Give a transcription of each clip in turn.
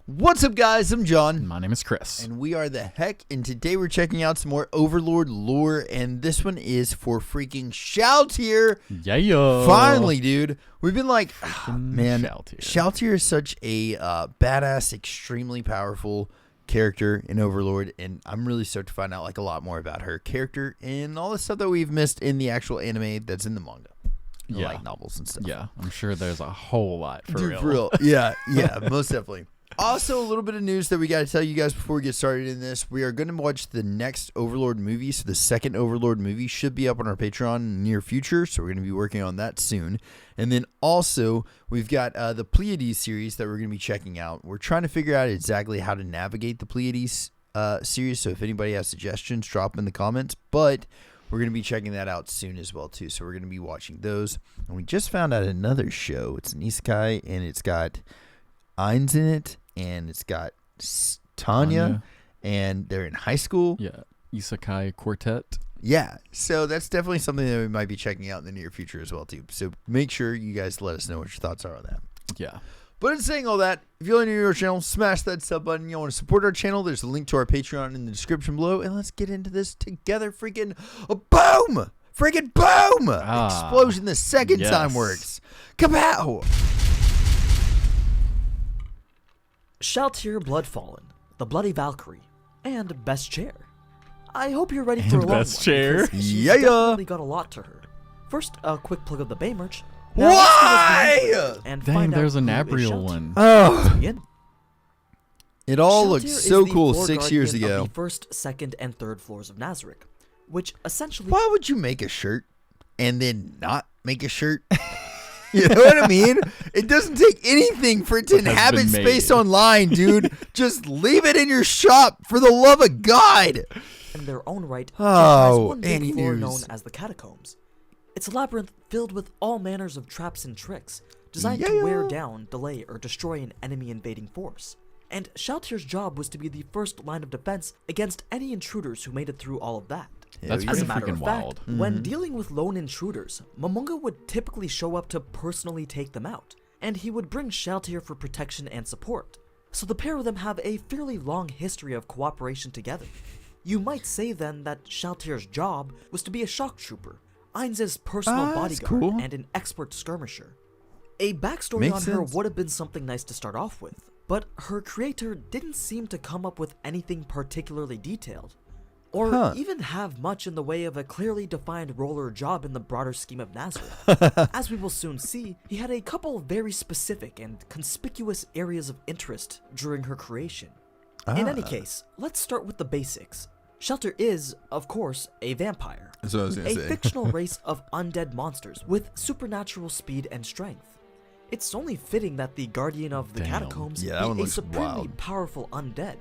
What's up, guys? I'm John. My name is Chris. And we are the Heck, and today we're checking out some more Overlord lore, and this one is for freaking Shalltear. Yeah. Finally, dude. We've been like, man, Shalltear. Shalltear is such a badass, extremely powerful character in Overlord, and I'm really stoked to find out like a lot more about her character and all the stuff that we've missed in the actual anime that's in the manga. Yeah. Like novels and stuff. Yeah, I'm sure there's a whole lot for Dude, real. for real. Yeah, most definitely. Also, a little bit of news that we got to tell you guys before we get started in this. We are going to watch the next Overlord movie. So the second Overlord movie should be up on our Patreon in the near future. So we're going to be working on that soon. And then also, we've got the Pleiades series that we're going to be checking out. We're trying to figure out exactly how to navigate the Pleiades series. So if anybody has suggestions, drop them in the comments. But we're going to be checking that out soon as well, too. So we're going to be watching those. And we just found out another show. It's an isekai, and it's got Ainz in it. And it's got Tanya, and they're in high school. Yeah, Isekai Quartet. Yeah, so that's definitely something that we might be checking out in the near future as well, too. So make sure you guys let us know what your thoughts are on that. Yeah. But in saying all that, if you're new to our channel, smash that sub button. You want to support our channel, there's a link to our Patreon in the description below. And let's get into this together. Freaking boom! Freaking boom! Explosion the second time works. Kapow! Shalltear BloodFallen, the Bloody Valkyrie, and Best Chair. I hope you're ready for a long Best one, Chair. because she's Yeah. definitely got a lot to her. First, a quick plug of the Bay merch. Now Why? let's give us the and Dang, find there's out an who is Abriel Shalltear. one. Oh, Begin. it all Shalltear looked is so the cool floor 6 years guardian ago. of the first, second, and third floors of Nazarick, which essentially... Why would you make a shirt and then not make a shirt? You know what I mean? It doesn't take anything for it to inhabit been space made. online, dude. Just leave it in your shop, for the love of God. in their own right, Oh, has one big floor AniNews. known as the Catacombs. It's a labyrinth filled with all manners of traps and tricks, designed Yeah. to wear down, delay, or destroy an enemy invading force. And Shalltear's job was to be the first line of defense against any intruders who made it through all of that. That's Hell As pretty a matter freaking of wild. fact, when dealing with lone intruders, Momonga would typically show up to personally take them out, and he would bring Shalltear for protection and support. So the pair of them have a fairly long history of cooperation together. You might say then that Shalltear's job was to be a shock trooper, Ainz's personal That's bodyguard, cool. and an expert skirmisher. A backstory Makes on her sense. would have been something nice to start off with, but her creator didn't seem to come up with anything particularly detailed, or even have much in the way of a clearly defined role or job in the broader scheme of Nazarick. As we will soon see, he had a couple very specific and conspicuous areas of interest during her creation. In any case, let's start with the basics. Shalltear is, of course, a vampire. That's what I was A fictional race of undead monsters with supernatural speed and strength. It's only fitting that the guardian of the Damn. catacombs Yeah, that one be a looks supremely wild. powerful undead.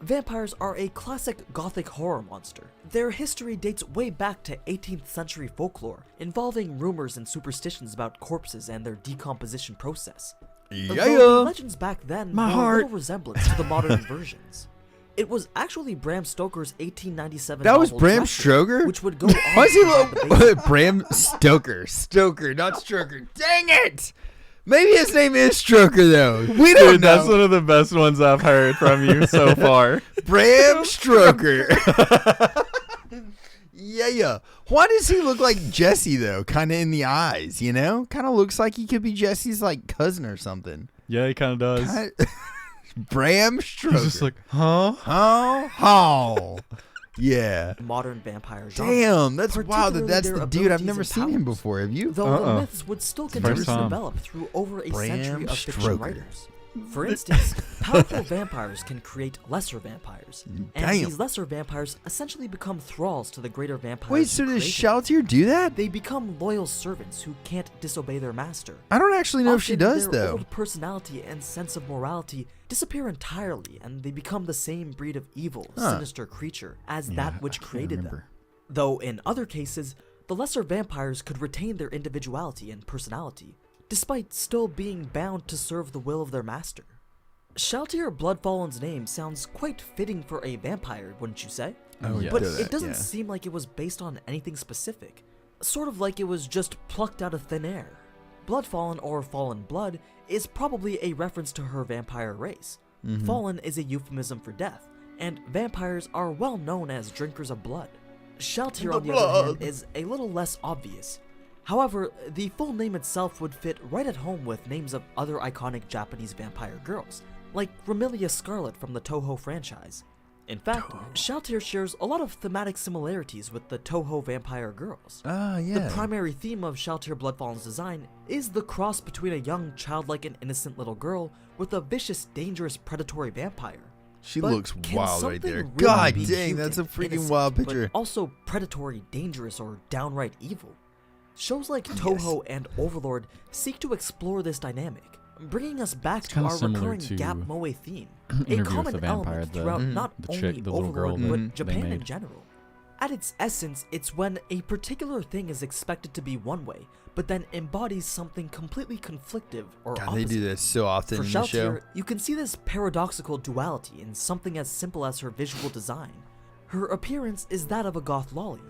Vampires are a classic gothic horror monster. Their history dates way back to 18th century folklore, involving rumors and superstitions about corpses and their decomposition process. Though the legends back then My bore heart. little resemblance to the modern versions. It was actually Bram Stoker's 1897 That was novel Bram Dracula, Stoker? which would go on Why is he to provide the basis. Bram Stoker? Stoker, not Stroker. Dang it! Maybe his name is Stroker, though. We don't Dude, know. that's one of the best ones I've heard from you so far. Bram Stroker. Yeah. Why does he look like Jesse, though? Kind of in the eyes, you know? Kind of looks like he could be Jesse's, like, cousin or something. Yeah, he kind of does. Bram Stroker. He's just like, huh? Oh. Yeah. Modern vampire genre. Damn, that's wild that particularly that's their the dude. I've abilities never and seen him powers. before. Have you? Though the myths would still continue First to time. develop through over a century Bram of fiction Stoker. writers. For instance, powerful vampires can create lesser vampires, and Damn. these lesser vampires essentially become thralls to the greater vampires. Wait, so who does created them. Shalltear do that? They become loyal servants who can't disobey their master. I don't actually know if she Often, does, their though. old personality and sense of morality disappear entirely, and they become the same breed of evil, sinister creature as that which created them. Though in other cases, the lesser vampires could retain their individuality and personality, despite still being bound to serve the will of their master. Shalltear BloodFallen's name sounds quite fitting for a vampire, wouldn't you say? Oh, yeah. But do that, it doesn't yeah. seem like it was based on anything specific. Sort of like it was just plucked out of thin air. BloodFallen or Fallen Blood is probably a reference to her vampire race, Fallen is a euphemism for death, and vampires are well known as drinkers of blood. Shalltear, on the other hand, is a little less obvious. However, the full name itself would fit right at home with names of other iconic Japanese vampire girls, like Remilia Scarlet from the Toho franchise. In fact, Shalltear shares a lot of thematic similarities with the Toho vampire girls. Ah, yeah. The primary theme of Shalltear BloodFallen's design is the cross between a young, childlike, and innocent little girl with a vicious, dangerous, predatory vampire. She But looks can wild right something there. really God be dang, cute that's a and freaking innocent, wild but picture. also predatory, dangerous, or downright evil? Shows like Toho and Overlord seek to explore this dynamic, bringing us back to kinda our similar recurring to Gap Moe theme, a Interview with common the Vampire, element the- throughout not the only chick, the little Overlord girl but that they Japan in made. general. At its essence, it's when a particular thing is expected to be one way, but then embodies something completely conflictive or God, opposite. they do this so often For in the show. Shalltear, you can see this paradoxical duality in something as simple as her visual design. Her appearance is that of a goth lolly,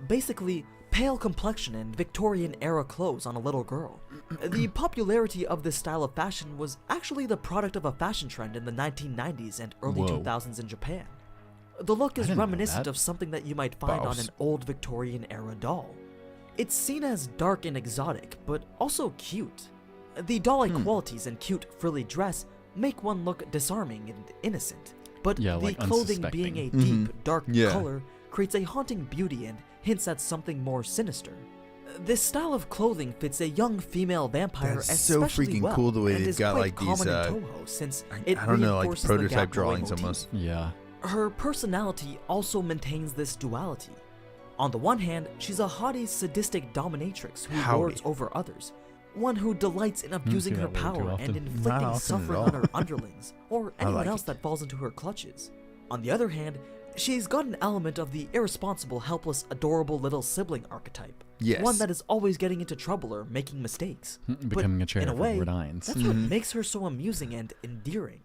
basically pale complexion and Victorian-era clothes on a little girl. The popularity of this style of fashion was actually the product of a fashion trend in the 1990s and early Whoa. 2000s in Japan. The look is didn't know reminiscent that. of something that you might find on Boss. an old Victorian-era doll. It's seen as dark and exotic, but also cute. The doll-like qualities and cute frilly dress make one look disarming and innocent, but Yeah, the like clothing being a unsuspecting. deep, dark Yeah. color creates a haunting beauty and hints at something more sinister. This style of clothing fits a young female vampire That's so especially freaking well, cool the way and they've is got, quite like, these, common in Toho, since it I don't know, like reinforces the prototype Gap Moe drawings motif. almost. Yeah. Her personality also maintains this duality. On the one hand, she's a haughty, sadistic dominatrix who Howdy. lords over others, one who delights in abusing see her that word too power often. and Not inflicting often at suffering all. on her underlings, or anyone like else it. that falls into her clutches. On the other hand, she's got an element of the irresponsible, helpless, adorable little sibling archetype. Yes. One that is always getting into trouble or making mistakes. Becoming a chair in a for way, Lord Hines. that's what makes her so amusing and endearing.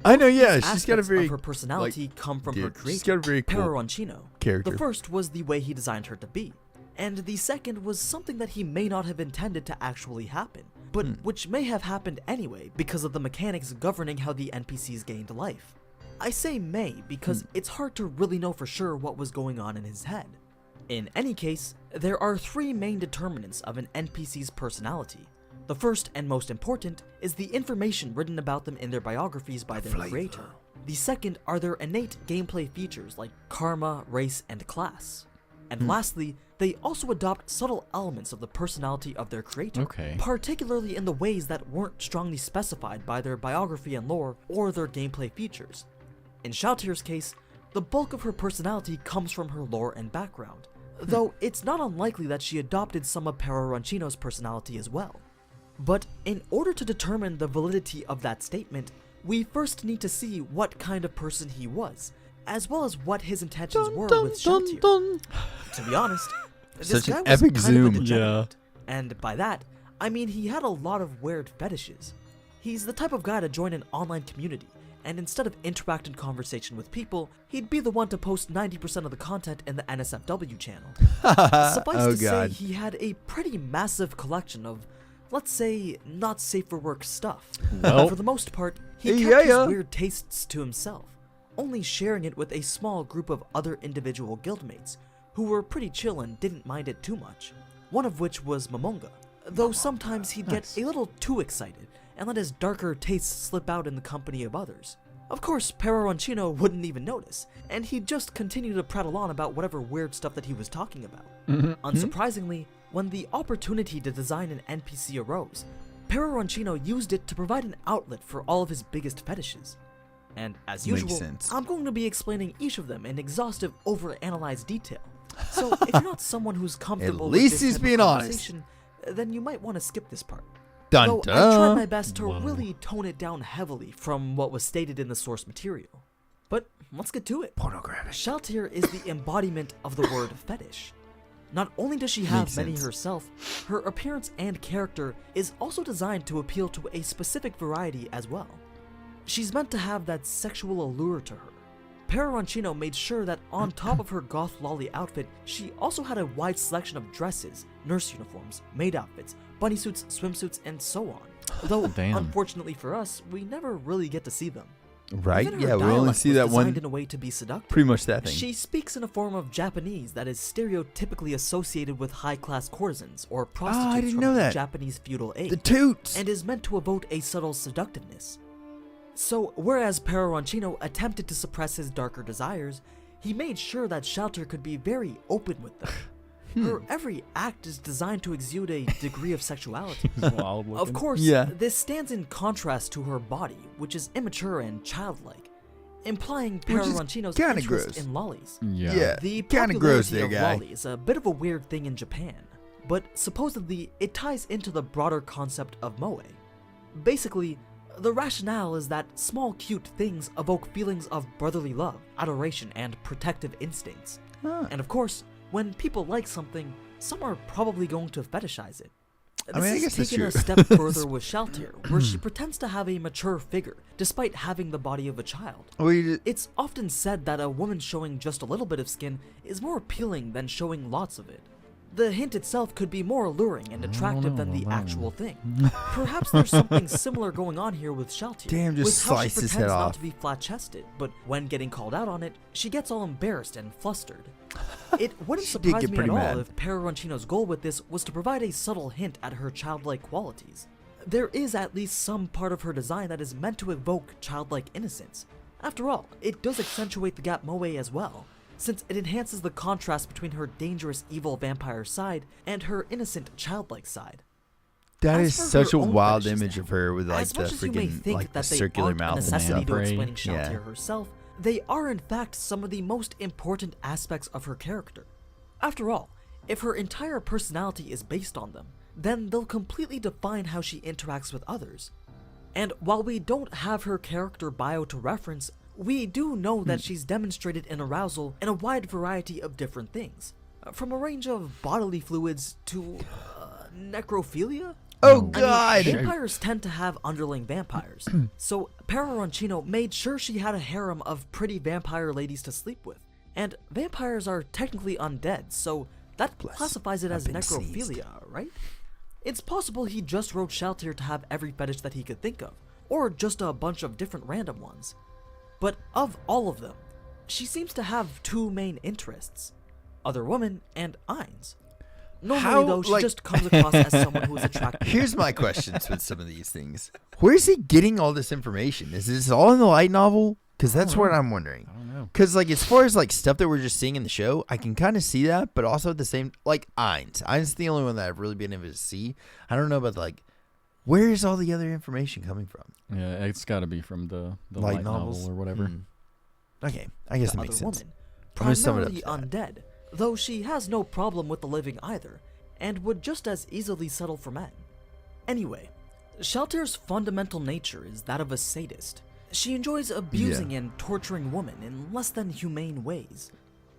I know, yeah, These she's got a aspects very of her personality come from her dude, creator, she's got a very cool Pero Roncino. character. The first was the way he designed her to be, and the second was something that he may not have intended to actually happen, but which may have happened anyway because of the mechanics governing how the NPCs gained life. I say may because it's hard to really know for sure what was going on in his head. In any case, there are three main determinants of an NPC's personality. The first and most important is the information written about them in their biographies by their creator. The second are their innate gameplay features like karma, race, and class. And lastly, they also adopt subtle elements of the personality of their creator, Okay. particularly in the ways that weren't strongly specified by their biography and lore or their gameplay features. In Shalltear's case, the bulk of her personality comes from her lore and background, though it's not unlikely that she adopted some of Pero Roncino's personality as well. But in order to determine the validity of that statement, we first need to see what kind of person he was, as well as what his intentions were with Shalltear. To be honest, this Such guy an was epic kind zoom. of a degenerate. And by that, I mean he had a lot of weird fetishes. He's the type of guy to join an online community, and instead of interact in conversation with people, he'd be the one to post 90% of the content in the NSFW channel. Suffice Oh, to say, God. he had a pretty massive collection of, let's say, not safe for work stuff. Well. For the most part, he Yeah, kept yeah. his weird tastes to himself, only sharing it with a small group of other individual guildmates, who were pretty chill and didn't mind it too much. One of which was Momonga, though sometimes he'd Nice. get a little too excited and let his darker tastes slip out in the company of others. Of course, Pero Roncino wouldn't even notice, and he'd just continue to prattle on about whatever weird stuff that he was talking about. Unsurprisingly, when the opportunity to design an NPC arose, Pero Roncino used it to provide an outlet for all of his biggest fetishes. And as Makes usual, sense. I'm going to be explaining each of them in exhaustive, overanalyzed detail. So if you're not someone who's comfortable least with this he's type of being honest. conversation, then you might want to skip this part. Dun Though I tried dun. my best to Whoa. really tone it down heavily from what was stated in the source material. But let's get to it. Pornographic. Shalltear is the embodiment of the word fetish. Not only does she have Makes many sense. herself, her appearance and character is also designed to appeal to a specific variety as well. She's meant to have that sexual allure to her. Pero Roncino made sure that on top of her goth lolly outfit, she also had a wide selection of dresses, nurse uniforms, maid outfits, bunny suits, swimsuits, and so on. Though, Damn. unfortunately for us, we never really get to see them. Right? Even her Yeah, we only dialect see was that designed one. in a way to be seductive. Pretty much that thing. She speaks in a form of Japanese that is stereotypically associated with high-class courtesans or prostitutes didn't from know the that. Japanese feudal age, The toots. and is meant to evoke a subtle seductiveness. So, whereas Peroronchino attempted to suppress his darker desires, he made sure that Shalltear could be very open with them. Her every act is designed to exude a degree of sexuality. Wild looking. Of course, Yeah. this stands in contrast to her body, which is immature and childlike, implying Which is Peroronchino's kinda interest gross. in lollies. Yeah. The Kinda gross popularity there, of guy. lolly is a bit of a weird thing in Japan, but supposedly it ties into the broader concept of moe. Basically, the rationale is that small cute things evoke feelings of brotherly love, adoration, and protective instincts. Huh. And of course, when people like something, some are probably going to fetishize it. I mean, I This guess is that's taken a true. step further with Shalltear, where she pretends to have a mature figure, despite having the body of a child. It's often said that a woman showing just a little bit of skin is more appealing than showing lots of it. The hint itself could be more alluring and attractive than the actual thing. Perhaps there's something similar going on here with Shalltear. Damn, just with how she slice his pretends head not off. to be flat-chested, but when getting called out on it, she gets all embarrassed and flustered. It wouldn't She did surprise get me at pretty all mad. if Peroronchino's goal with this was to provide a subtle hint at her childlike qualities. There is at least some part of her design that is meant to evoke childlike innocence. After all, it does accentuate the gap moe as well, since it enhances the contrast between her dangerous evil vampire side and her innocent childlike side. That As is for her such a own wild fetishes image now, of her with like as the much as you may freaking think like the that they circular aren't a mouth and necessity stuff. to Brain. explaining Shalltear Yeah. herself, they are in fact some of the most important aspects of her character. After all, if her entire personality is based on them, then they'll completely define how she interacts with others. And while we don't have her character bio to reference, we do know that she's demonstrated an arousal in a wide variety of different things, from a range of bodily fluids to necrophilia. Oh I mean, God! vampires tend to have underling vampires, so Peroronchino made sure she had a harem of pretty vampire ladies to sleep with. And vampires are technically undead, so that Bless. classifies it I've as been seized. necrophilia, right? It's possible he just wrote Shalltear to have every fetish that he could think of, or just a bunch of different random ones. But of all of them, she seems to have two main interests: other women and Ainz. Normally, How, though, she like- just comes across as someone who is attractive. Here's my questions with some of these things. Where's he getting all this information? Is this all in the light novel? Because that's what I'm wondering. I don't know. Because like as far as like stuff that we're just seeing in the show, I can kind of see that, but also at the same like Ainz. Ainz is the only one that I've really been able to see. I don't know about like where is all the other information coming from? Yeah, it's got to be from the Light light novels? novel or whatever. Hmm. Okay, I guess The that makes other sense. woman, I'm gonna sum it up primarily to that. undead, though she has no problem with the living either, and would just as easily settle for men. Anyway, Shalltear's fundamental nature is that of a sadist. She enjoys abusing and torturing women in less than humane ways.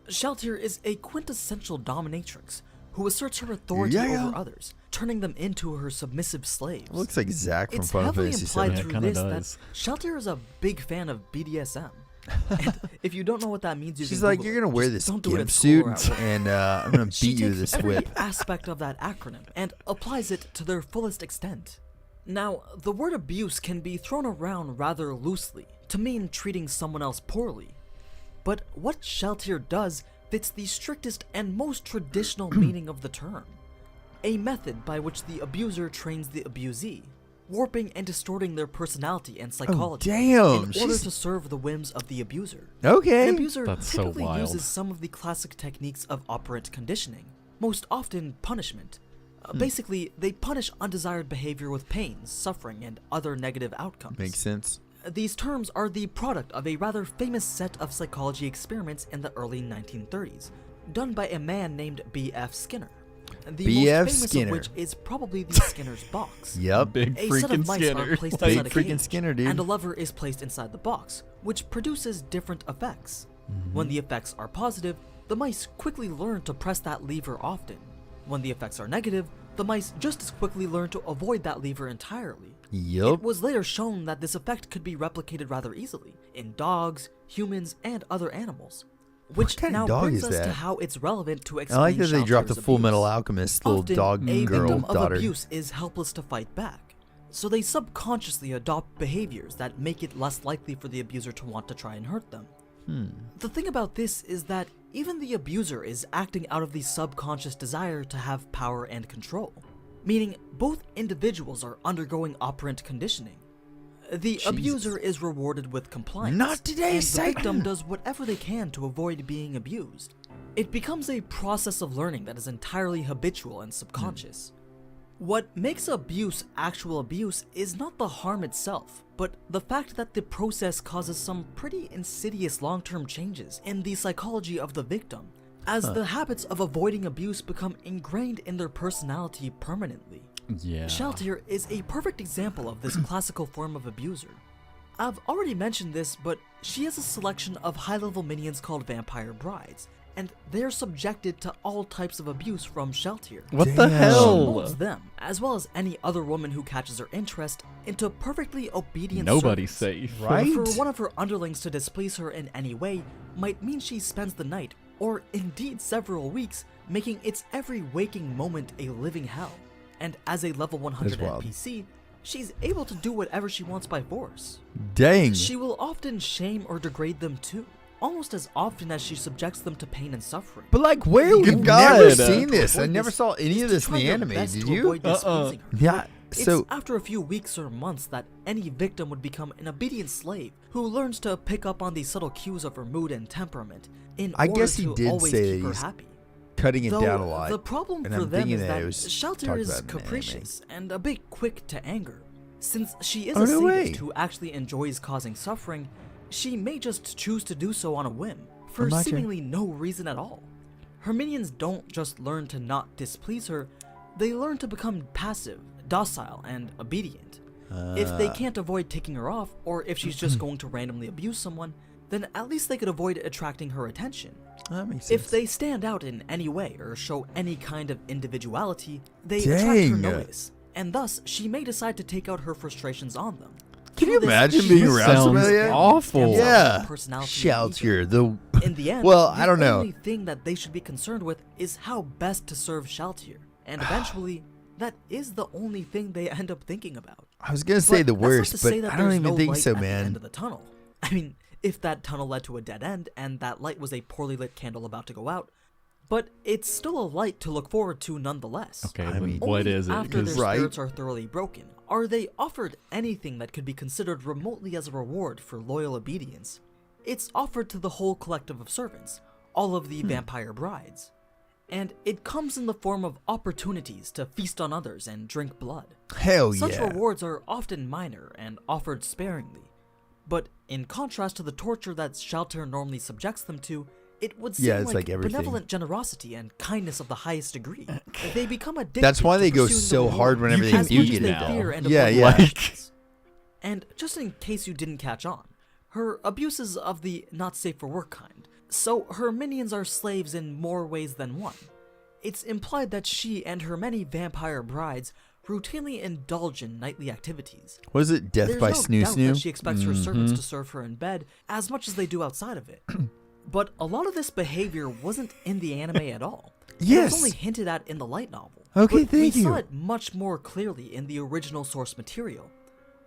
Shalltear is a quintessential dominatrix who asserts her authority Yeah. over others, turning them into her submissive slaves. Looks like Zach from It's Final heavily Fantasy implied VII. Yeah, it through kinda this does. that Shalltear is a big fan of BDSM. And if you don't know what that means, you She's can like, Google you're it. gonna wear Just this don't do it gimp at school or suit, at work. and I'm gonna She beat you with takes this every whip. aspect of that acronym and applies it to their fullest extent. Now, the word abuse can be thrown around rather loosely to mean treating someone else poorly. But what Shalltear does fits the strictest and most traditional meaning of the term. A method by which the abuser trains the abusee, warping and distorting their personality and psychology damn, in order she's- to serve the whims of the abuser. Okay. An abuser That's so typically wild. uses some of the classic techniques of operant conditioning, most often punishment. Basically, they punish undesired behavior with pain, suffering, and other negative outcomes. Makes sense. These terms are the product of a rather famous set of psychology experiments in the early 1930s, done by a man named B.F. Skinner. The B.F. most famous Skinner. of which is probably the Skinner's box. Yep. Big A set freaking of mice Skinner. are placed Big inside a freaking cage, Skinner, dude. and a lever is placed inside the box, which produces different effects. When the effects are positive, the mice quickly learn to press that lever often. When the effects are negative, the mice just as quickly learn to avoid that lever entirely. Yup. It was later shown that this effect could be replicated rather easily in dogs, humans, and other animals. Which kind of now dog brings is us to that? how it's relevant to I explain like that they dropped the Shalltear's Full Metal abuse. Alchemist little Often, dog a girl victim of daughter. abuse is helpless to fight back, so they subconsciously adopt behaviors that make it less likely for the abuser to want to try and hurt them. The thing about this is that even the abuser is acting out of the subconscious desire to have power and control, meaning both individuals are undergoing operant conditioning. The abuser is rewarded with compliance, Not today, and the Satan! victim does whatever they can to avoid being abused. It becomes a process of learning that is entirely habitual and subconscious. What makes abuse actual abuse is not the harm itself, but the fact that the process causes some pretty insidious long-term changes in the psychology of the victim, as the habits of avoiding abuse become ingrained in their personality permanently. Yeah. Shalltear is a perfect example of this classical form of abuser. I've already mentioned this, but she has a selection of high-level minions called Vampire Brides, and they're subjected to all types of abuse from Shalltear. What the Damn. She hell? molds them, as well as any other woman who catches her interest, into perfectly obedient Nobody's servants. safe. Right? For one of her underlings to displease her in any way might mean she spends the night, or indeed several weeks, making its every waking moment a living hell. And as a level 100 That's wild. NPC, she's able to do whatever she wants by force. Dang. She will often shame or degrade them too, almost as often as she subjects them to pain and suffering. But like, where The we've only never God. seen this. I avoid never this saw is any of to this in try the their anime. best Did to you? avoid displeasing her. Yeah. It's So after a few weeks or months that any victim would become an obedient slave who learns to pick up on the subtle cues of her mood and temperament in I order guess he to did always say keep that her he's happy. cutting it Though down a lot. the problem and for I'm them thinking is that that it was Shalltear talked is about in the anime. capricious and a bit quick to anger. Since she is Oh, a no sadist way. who actually enjoys causing suffering, she may just choose to do so on a whim, for Imagine. seemingly no reason at all. Her minions don't just learn to not displease her, they learn to become passive, docile, and obedient. If they can't avoid ticking her off, or if she's just going to randomly abuse someone, then at least they could avoid attracting her attention. That makes sense. If they stand out in any way or show any kind of individuality, they attract her Dang. notice, and thus she may decide to take out her frustrations on them. Can you Through this, imagine she being has around some somebody like that? Awful. stands out Yeah. in personality and Shalltear, the ego. In the end, Well, I the don't know. only thing that they should be concerned with is how best to serve Shalltear, and eventually, that is the only thing they end up thinking about. I was gonna say But the that's not worst, to but say that I don't there's even no think light so, at the man. end of the tunnel. I mean, if that tunnel led to a dead end and that light was a poorly lit candle about to go out, but it's still a light to look forward to nonetheless. Okay, I but mean- what Only is it? after their 'Cause Right. spirits are thoroughly broken are they offered anything that could be considered remotely as a reward for loyal obedience. It's offered to the whole collective of servants, all of the vampire brides. And it comes in the form of opportunities to feast on others and drink blood. Hell Such yeah. rewards are often minor and offered sparingly. But in contrast to the torture that Shalltear normally subjects them to, it would seem Yeah, it's like everything. benevolent generosity and kindness of the highest degree. They become addicted. That's why to they go pursuing the so reward hard whenever You they as can do much eat as get they it now. fear and Yeah, avoid yeah. punishments. And just in case you didn't catch on, her abuse is of the not safe for work kind, so her minions are slaves in more ways than one. It's implied that she and her many vampire brides routinely indulge in nightly activities. Was it Death There's by no Snoo doubt that she Snoo? expects her servants to serve her in bed as much as they do outside of it. But a lot of this behavior wasn't in the anime at all. It Yes. was only hinted at in the light novel. Okay, but thank we you. saw it much more clearly in the original source material,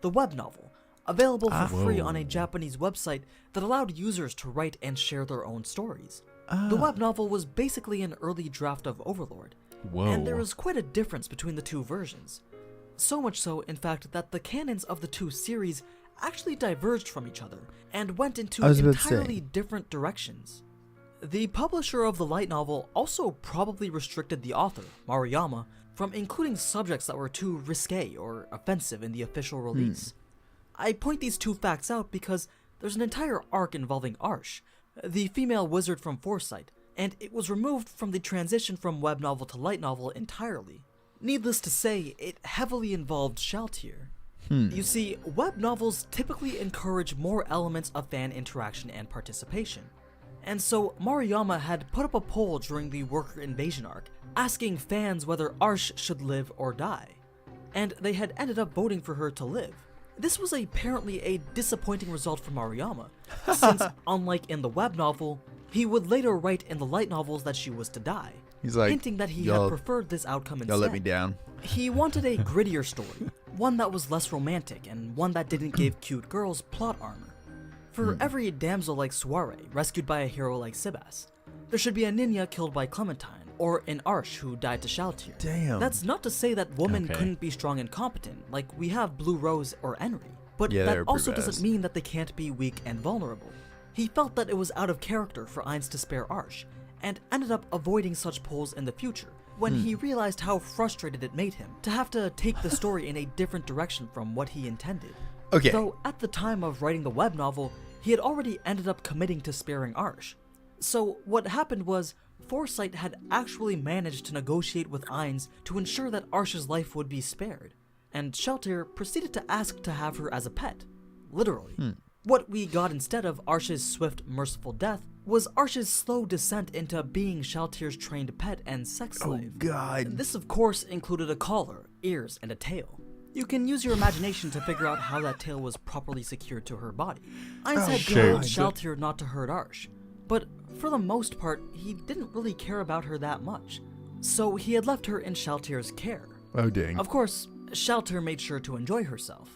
the web novel, available for free on a Japanese website that allowed users to write and share their own stories. The web novel was basically an early draft of Overlord, Whoa. and there is quite a difference between the two versions. So much so, in fact, that the canons of the two series actually diverged from each other and went into I was about to say. entirely different directions. The publisher of the light novel also probably restricted the author, Maruyama, from including subjects that were too risque or offensive in the official release. I point these two facts out because there's an entire arc involving Arsh, the female wizard from Foresight, and it was removed from the transition from web novel to light novel entirely. Needless to say, it heavily involved Shalltear. You see, web novels typically encourage more elements of fan interaction and participation. And so Maruyama had put up a poll during the worker invasion arc, asking fans whether Arsh should live or die. And they had ended up voting for her to live. This was apparently a disappointing result for Maruyama, since unlike in the web novel, He would later write in the light novels that she was to die, He's like, hinting that he y'all- had preferred this outcome y'all instead. let me down. He wanted a grittier story, one that was less romantic and one that didn't give cute girls plot armor. For every damsel like Soiree rescued by a hero like Sibas, there should be a Ninya killed by Clementine, or an Arsh who died to Shalltear. Damn. That's not to say that women Okay. couldn't be strong and competent, like we have Blue Rose or Enri, but Yeah, they were that pretty also badass. doesn't mean that they can't be weak and vulnerable. He felt that it was out of character for Ainz to spare Arsh, and ended up avoiding such pulls in the future, when he realized how frustrated it made him to have to take the story in a different direction from what he intended. Okay. Though at the time of writing the web novel, he had already ended up committing to sparing Arsh. So what happened was, Foresight had actually managed to negotiate with Ainz to ensure that Arsh's life would be spared, and Shalltear proceeded to ask to have her as a pet. Literally. What we got instead of Arsh's swift, merciful death was Arsh's slow descent into being Shalltear's trained pet and sex slave. God. This, of course, included a collar, ears, and a tail. You can use your imagination to figure out how that tail was properly secured to her body. Ainz had told Shalltear not to hurt Arsh, but for the most part, he didn't really care about her that much. So he had left her in Shalltear's care. Oh, dang. Of course, Shalltear made sure to enjoy herself.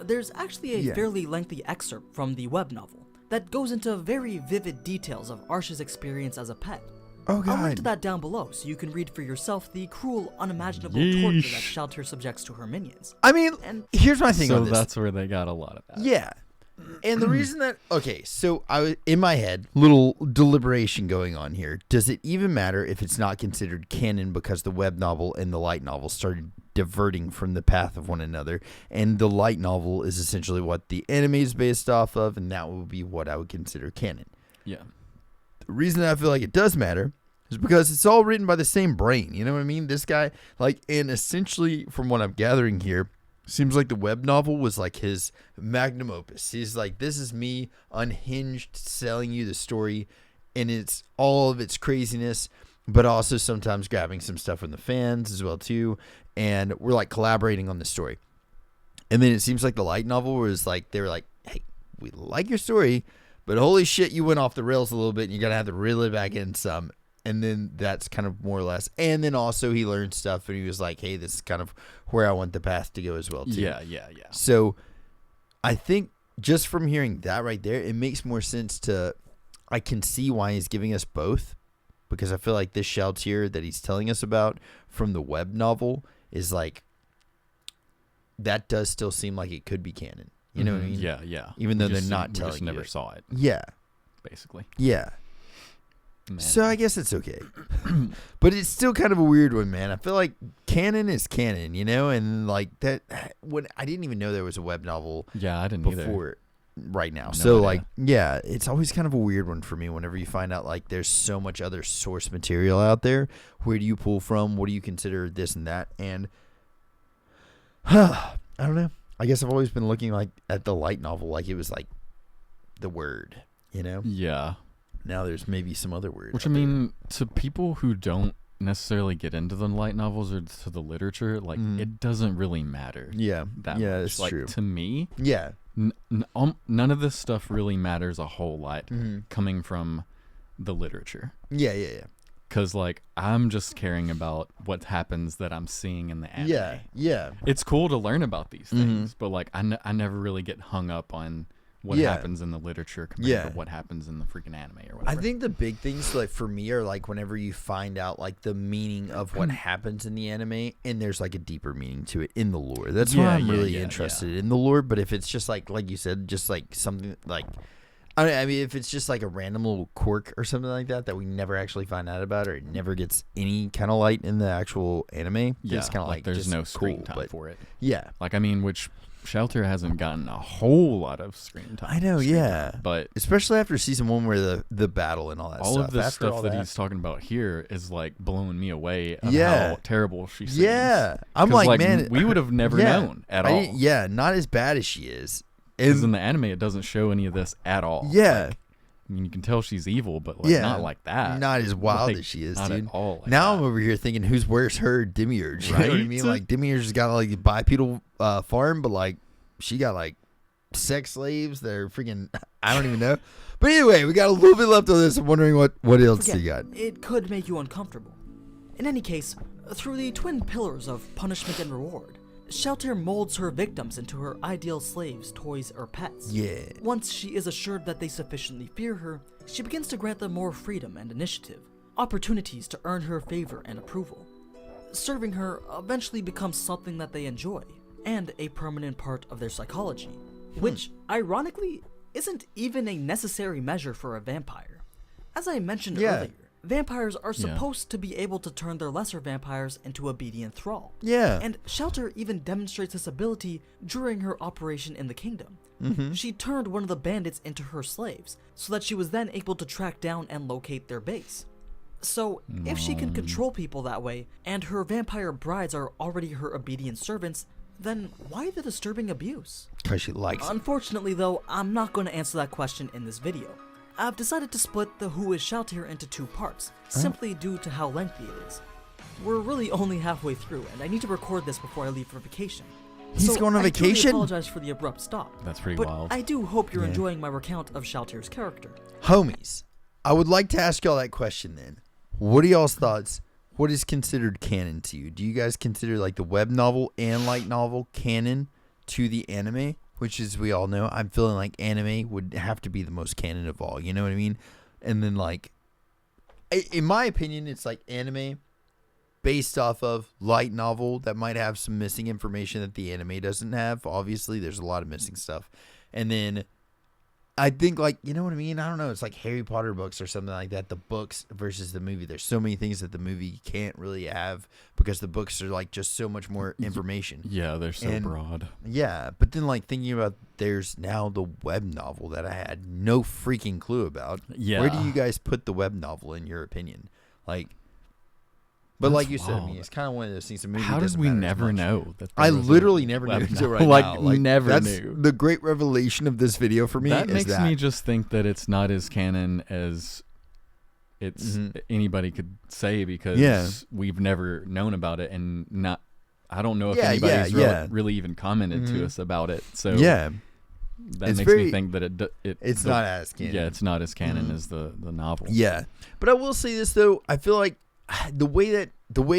There's actually a Yeah. fairly lengthy excerpt from the web novel that goes into very vivid details of Arsh's experience as a pet. Oh, I'll link to God. that down below so you can read for yourself the cruel, unimaginable torture that Yeesh. Shalltear subjects to her minions. I mean, And here's my thing So on this. that's where they got a lot of that. Yeah. And the reason that, okay, so I was in my head, little deliberation going on here. Does it even matter if it's not considered canon because the web novel and the light novel started diverting from the path of one another? And the light novel is essentially what the anime is based off of, and that would be what I would consider canon. Yeah. The reason that I feel like it does matter is because it's all written by the same brain. You know what I mean? This guy, like, and essentially from what I'm gathering here, seems like the web novel was like his magnum opus. He's like, this is me unhinged selling you the story, and it's all of its craziness, but also sometimes grabbing some stuff from the fans as well too. And we're like collaborating on the story. And then it seems like the light novel was like, they were like, hey, we like your story, but holy shit, you went off the rails a little bit and you're going to have to reel it back in some. And then that's kind of more or less. And then also he learned stuff and he was like, hey, this is kind of where I want the path to go as well, too. Yeah. So I think just from hearing that right there, it makes more sense I can see why he's giving us both, because I feel like this Shalltear that he's telling us about from the web novel is like, that does still seem like it could be canon. You know what I mean? Yeah. Even though We they're just- not we telling just you never it. saw it, Yeah. basically. Yeah. Man. So I guess it's okay. But it's still kind of a weird one, man. I feel like canon is canon, you know? And like that, when I didn't even know there was a web novel Yeah, I didn't before right now. No So idea. like, yeah, it's always kind of a weird one for me whenever you find out like there's so much other source material out there. Where do you pull from? What do you consider this and that? And I don't know. I guess I've always been looking like at the light novel like it was like the word, you know? either. Yeah. Now there's maybe some other word. Which, I out there. mean, to people who don't necessarily get into the light novels or to the literature, like, it doesn't really matter Yeah, that yeah, much. that's Like, true. to me, Yeah, none of this stuff really matters a whole lot Mm-hmm. coming from the literature. yeah. Because, like, I'm just caring about what happens that I'm seeing in the anime. Yeah. It's cool to learn about these Mm-hmm. things, but, like, I never really get hung up on what Yeah. happens in the literature compared Yeah. to what happens in the freaking anime or I whatever. think the big things like for me are like whenever you find out like the meaning of what happens in the anime and there's like a deeper meaning to it in the lore. That's why I'm really interested in the lore. But if it's just like you said, just like something like I mean, if it's just like a random little quirk or something like that we never actually find out about, or it never gets any kind of light in the actual anime, yeah, it's kind of like there's just no screen cool, time but for it. yeah, Like, I mean, which Shalltear hasn't gotten a whole lot of screen time. I know, yeah, But especially after season 1 where the battle and all that all stuff. of this After all stuff that he's talking about here is like blowing me away of Yeah. how terrible she seems. Yeah, I'm 'Cause, like, man, we would have never yeah, known at all. Yeah, not as bad as she is. Because in the anime, it doesn't show any of this at all. Yeah, Like, I mean, you can tell she's evil, but like, yeah, not like that. Not as wild Like, as she is, not dude. at all. Like Now that. I'm over here thinking, who's worse, her or Demiurge? You know what I Right? mean? Like Demiurge has got like a bipedal farm, but like she got like sex slaves that are freaking, I don't even know. But anyway, we got a little bit left on this. I'm wondering what else you got. It could make you uncomfortable. In any case, through the twin pillars of punishment and reward, Shalltear molds her victims into her ideal slaves, toys, or pets. Yeah. Once she is assured that they sufficiently fear her, she begins to grant them more freedom and initiative, opportunities to earn her favor and approval. Serving her eventually becomes something that they enjoy, and a permanent part of their psychology, which, ironically, isn't even a necessary measure for a vampire. As I mentioned earlier, vampires are supposed to be able to turn their lesser vampires into obedient thrall. Yeah. And Shalltear even demonstrates this ability during her operation in the kingdom. She turned one of the bandits into her slaves, so that she was then able to track down and locate their base. So, if she can control people that way, and her vampire brides are already her obedient servants, then why the disturbing abuse? Because she likes it. Unfortunately though, I'm not going to answer that question in this video. I've decided to split the Who is Shalltear into 2 parts, simply due to how lengthy it is. We're really only halfway through, and I need to record this before I leave for vacation. He's going on vacation? I apologize for the abrupt stop. That's pretty but wild. I do hope you're enjoying my recount of Shalltear's character. Homies, I would like to ask y'all that question then. What are y'all's thoughts? What is considered canon to you? Do you guys consider like the web novel and light novel canon to the anime? Which, as we all know, I'm feeling like anime would have to be the most canon of all. You know what I mean? And then, like, in my opinion, it's like anime based off of light novel that might have some missing information that the anime doesn't have. Obviously, there's a lot of missing stuff. And then I think, like, you know what I mean? I don't know. It's like Harry Potter books or something like that. The books versus the movie. There's so many things that the movie can't really have because the books are, like, just so much more information. Yeah, they're so broad. Yeah, but then, like, thinking about there's now the web novel that I had no freaking clue about. Yeah. Where do you guys put the web novel in your opinion? Like, but That's like you said, I mean, wild. it's kind of one of those things. The movie How did doesn't we matter as never much. know that? I there was literally a never knew web until novel? right Like, now. Like, never that's knew. the great revelation of this video for me. That is makes that. me just think that it's not as canon as it's anybody could say because we've never known about it and not. I don't know if anybody's really even commented to us about it. So Yeah, that It's makes very- me think that it's not as canon. Yeah, it's not as canon as the novel. Yeah, but I will say this though. I feel like the way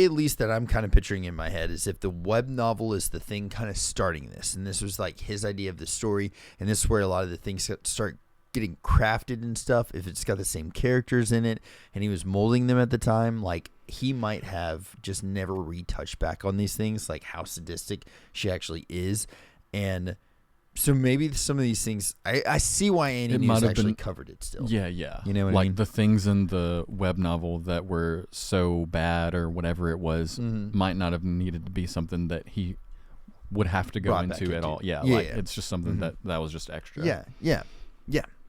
at least that I'm kind of picturing in my head is if the web novel is the thing kind of starting this, and this was like his idea of the story, and this is where a lot of the things start getting crafted and stuff. If it's got the same characters in it, and he was molding them at the time, like he might have just never retouched back on these things, like how sadistic she actually is, and. So maybe some of these things, I see why AniNews actually covered it still. Yeah, yeah. You know what I like mean? the things in the web novel that were so bad or whatever it was might not have needed to be something that he would have to go Brought back into at into. all. Yeah, Yeah, like yeah. it's just something that was just extra. Yeah.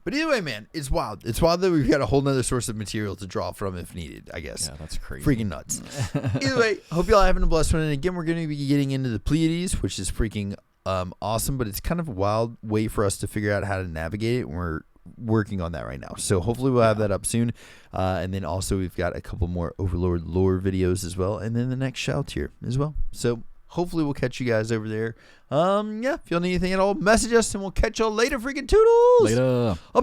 But either way, man, it's wild. It's wild that we've got a whole nother source of material to draw from if needed, I guess. Yeah, that's crazy. Freaking nuts. Either way, hope y'all are having a blessed one. And again, we're going to be getting into the Pleiades, which is freaking awesome, but it's kind of a wild way for us to figure out how to navigate it. We're working on that right now. So hopefully we'll have that up soon. And then also we've got a couple more Overlord lore videos as well. And then the next Shalltear as well. So hopefully we'll catch you guys over there. Yeah, if y'all need anything at all, message us and we'll catch y'all later. Freaking toodles. Later. Bye.